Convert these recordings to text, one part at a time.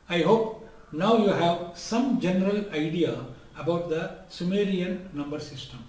I hope now you have some general idea about the Sumerian number system.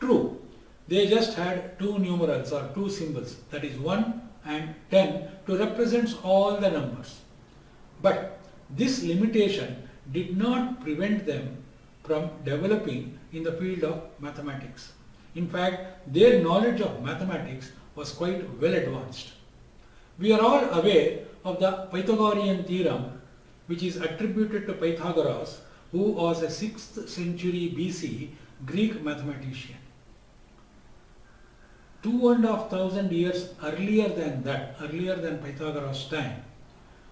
True, they just had two numerals or two symbols, that is 1 and 10, to represent all the numbers. But this limitation did not prevent them from developing in the field of mathematics. In fact, their knowledge of mathematics was quite well advanced. We are all aware of the Pythagorean theorem, which is attributed to Pythagoras, who was a 6th century BC Greek mathematician. 2,500 years earlier than Pythagoras' time,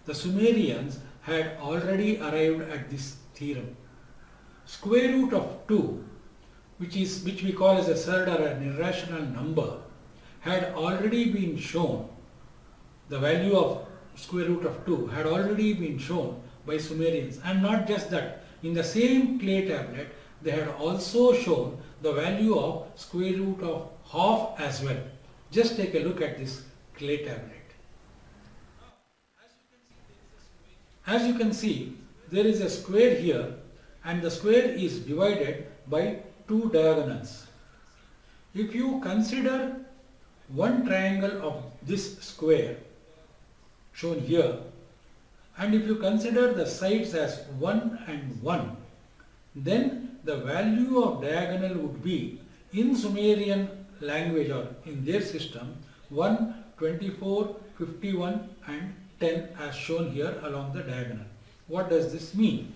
the Sumerians had already arrived at this theorem. Square root of 2, which we call as a surd or an irrational number, had already been shown. The value of square root of 2 had already been shown by Sumerians, and not just that, in the same clay tablet they had also shown the value of square root of half as well. Just take a look at this clay tablet. As you can see, there is a square here, and the square is divided by two diagonals. If you consider one triangle of this square shown here, and if you consider the sides as 1 and 1, then the value of diagonal would be, in Sumerian language or in their system, 1, 24, 51 and 10 as shown here along the diagonal. What does this mean?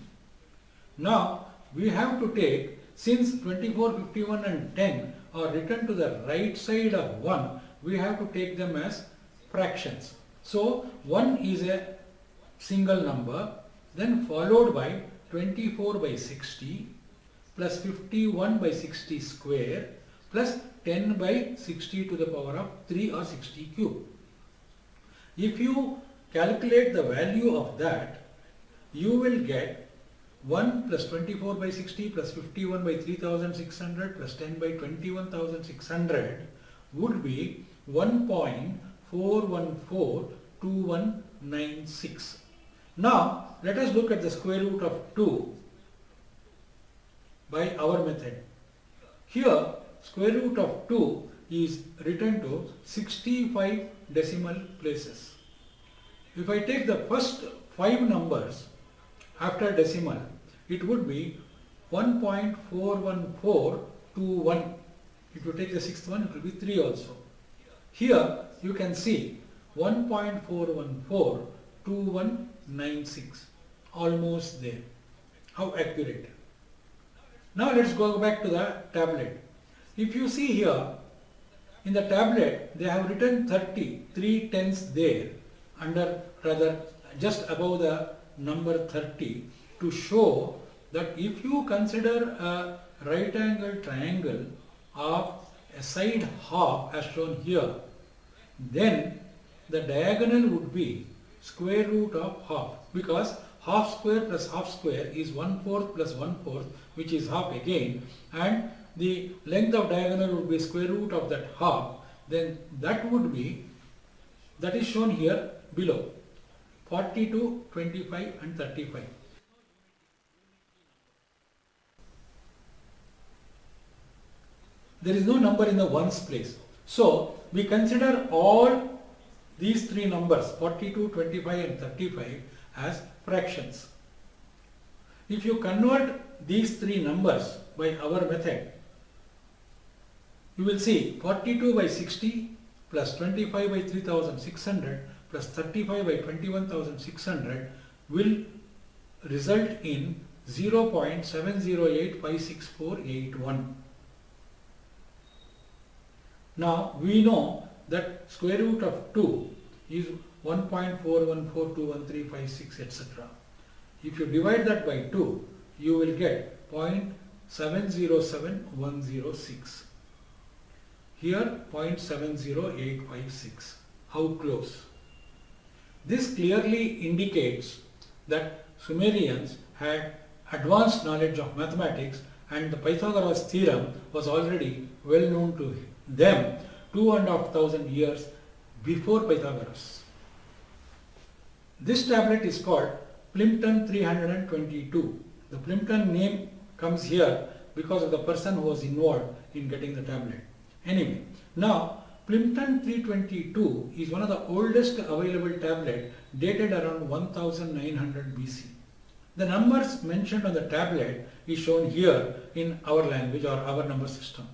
Now we have to take, since 24, 51 and 10 are written to the right side of 1, we have to take them as fractions. So 1 is a single number, then followed by 24 by 60 plus 51 by 60 square plus 10 by 60 to the power of 3 or 60 cube. If you calculate the value of that, you will get 1 plus 24 by 60 plus 51 by 3600 plus 10 by 21600 would be 1.4142196. Now let us look at the square root of 2 by our method. Here square root of 2 is written to 65 decimal places. If I take the first 5 numbers after decimal, it would be 1.41421. If you take the 6th one, it will be 3 also. Here you can see 1.4142196, almost there. How accurate. Now let's go back to the tablet. If you see here, in the tablet they have written 30, 3 tens there, under, rather just above the number 30, to show that if you consider a right angle triangle of a side half as shown here, then the diagonal would be square root of half, because half square plus half square is 1/4 plus 1/4, which is half again, and the length of diagonal would be square root of that half. Then that would be, that is shown here below, 42, 25 and 35. There is no number in the ones place. So we consider all these three numbers, 42, 25 and 35, as fractions. If you convert these three numbers by our method, you will see 42 by 60 plus 25 by 3600 plus 35 by 21600 will result in 0.70856481. Now we know that square root of 2 is 1.4142136, etc. If you divide that by 2, you will get 0.707106. Here 0.70856. How close? This clearly indicates that Sumerians had advanced knowledge of mathematics, and the Pythagoras theorem was already well known to them 2,500 years before Pythagoras. This tablet is called Plimpton 322. The Plimpton name comes here because of the person who was involved in getting the tablet. Anyway, now Plimpton 322 is one of the oldest available tablet dated around 1900 BC. The numbers mentioned on the tablet is shown here in our language or our number system.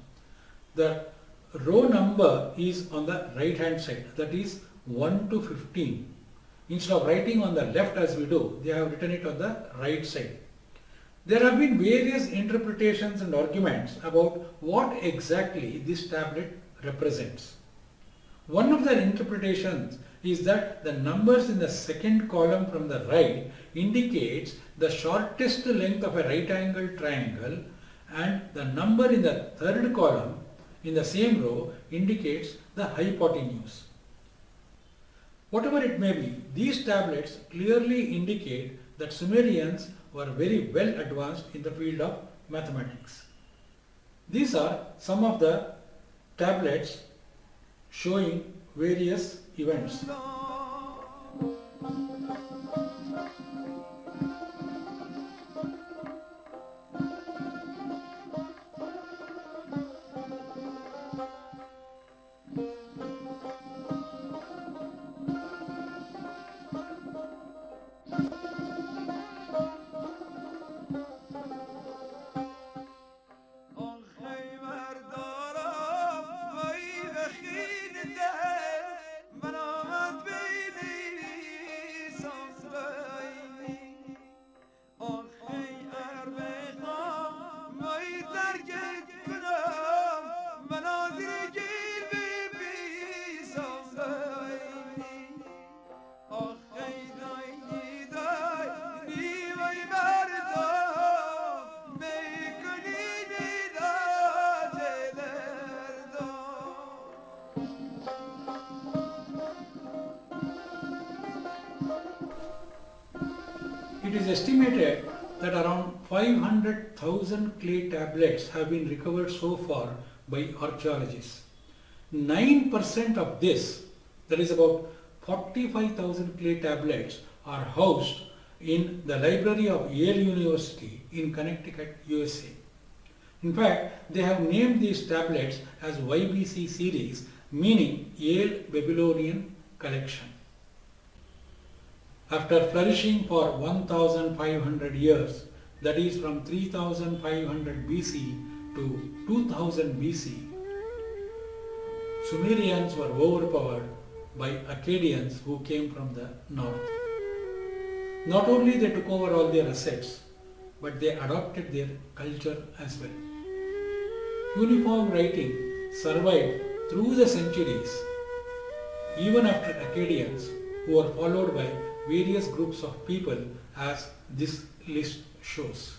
The row number is on the right hand side, that is 1 to 15. Instead of writing on the left as we do, they have written it on the right side. There have been various interpretations and arguments about what exactly this tablet represents. One of the interpretations is that the numbers in the second column from the right indicates the shortest length of a right angled triangle, and the number in the third column in the same row indicates the hypotenuse. Whatever it may be, these tablets clearly indicate that Sumerians were very well advanced in the field of mathematics. These are some of the tablets showing various events. It is estimated that around 500,000 clay tablets have been recovered so far by archaeologists. 9% of this, that is about 45,000 clay tablets, are housed in the library of Yale University in Connecticut, USA. In fact, they have named these tablets as YBC series, meaning Yale Babylonian Collection. After flourishing for 1500 years, that is from 3500 BC to 2000 BC, Sumerians were overpowered by Akkadians who came from the north. Not only they took over all their assets, but they adopted their culture as well. Cuneiform writing survived through the centuries, even after Akkadians, who were followed by various groups of people, as this list shows.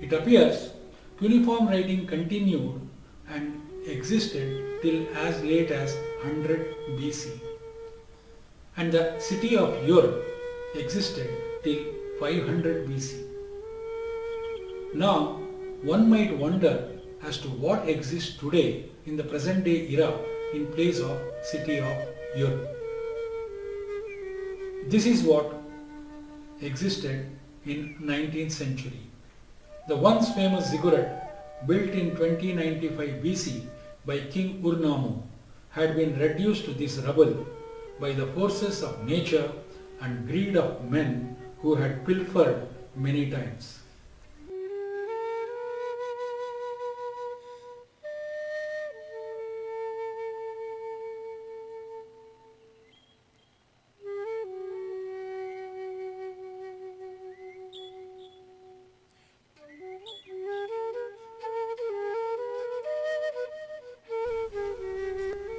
It appears cuneiform writing continued and existed till as late as 100 BC, and the city of Ur existed till 500 BC. Now, one might wonder as to what exists today in the present day era in place of city of Ur. This is what existed in 19th century. The once famous ziggurat, built in 2095 BC by King Ur-Nammu, had been reduced to this rubble by the forces of nature and greed of men who had pilfered many times.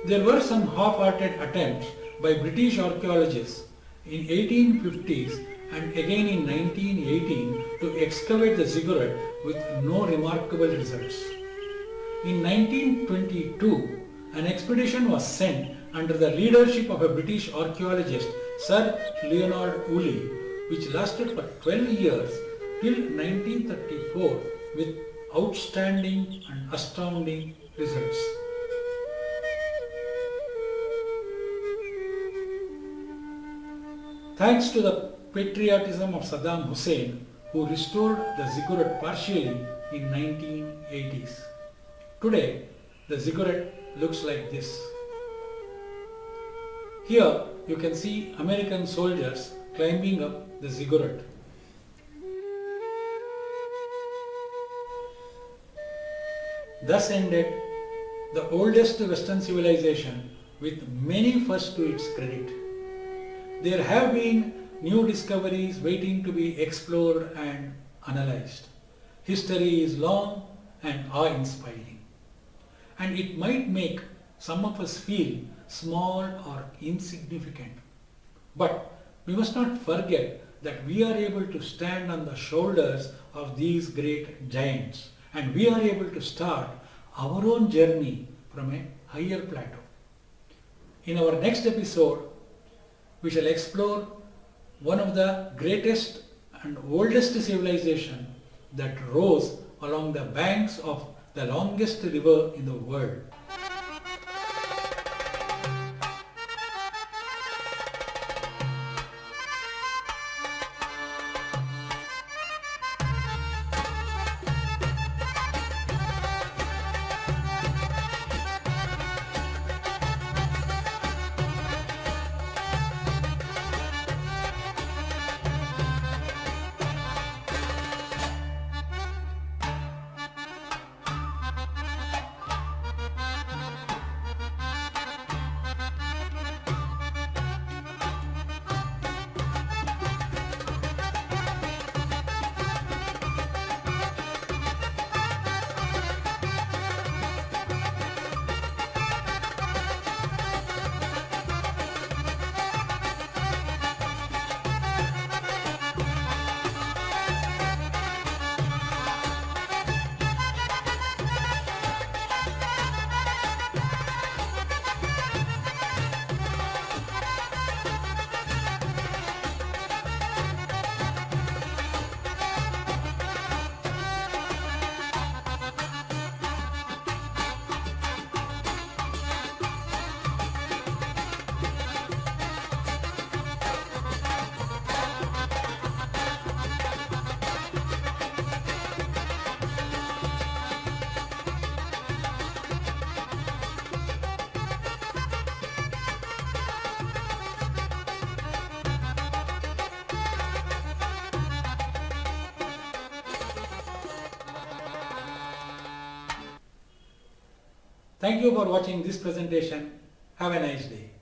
There were some half-hearted attempts by British archaeologists in 1850s and again in 1918 to excavate the ziggurat with no remarkable results. In 1922, an expedition was sent under the leadership of a British archaeologist, Sir Leonard Woolley, which lasted for 12 years till 1934 with outstanding and astounding results. Thanks to the patriotism of Saddam Hussein, who restored the ziggurat partially in 1980s. Today, the ziggurat looks like this. Here you can see American soldiers climbing up the ziggurat. Thus ended the oldest Western civilization with many firsts to its credit. There have been new discoveries waiting to be explored and analyzed. History is long and awe-inspiring, and it might make some of us feel small or insignificant. But we must not forget that we are able to stand on the shoulders of these great giants, and we are able to start our own journey from a higher plateau. In our next episode, we shall explore one of the greatest and oldest civilization that rose along the banks of the longest river in the world. Thank you for watching this presentation. Have a nice day.